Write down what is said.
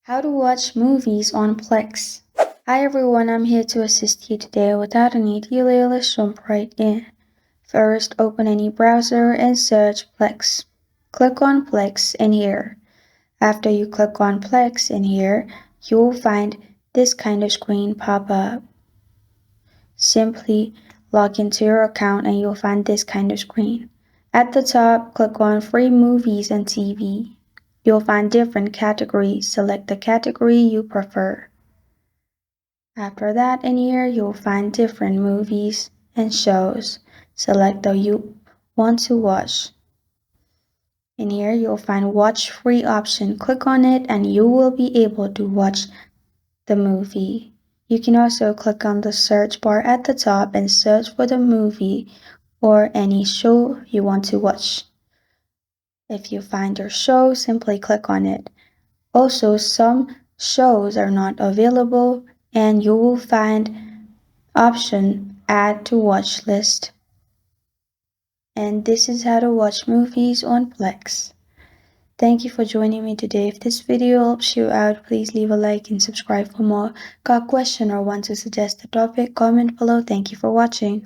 How to watch movies on Plex. Hi everyone, I'm here to assist you today. Without any delay, let's jump right in. First, open any browser and search Plex. Click on Plex in here. After you click on Plex in here, you will find this kind of screen pop up. Simply log into your account and you'll find this kind of screen. At the top, click on Free Movies and TV. You'll find different categories. Select the category you prefer. After that, in here, you'll find different movies and shows. Select the you want to watch. In here, you'll find Watch Free option. Click on it and you will be able to watch the movie. You can also click on the search bar at the top and search for the movie or any show you want to watch. If you find your show, simply click on it. Also, some shows are not available and you will find option Add to Watch List. And this is how to watch movies on Plex. Thank you for joining me today. If this video helps you out, please leave a like and subscribe for more. Got a question or want to suggest a topic? Comment below. Thank you for watching.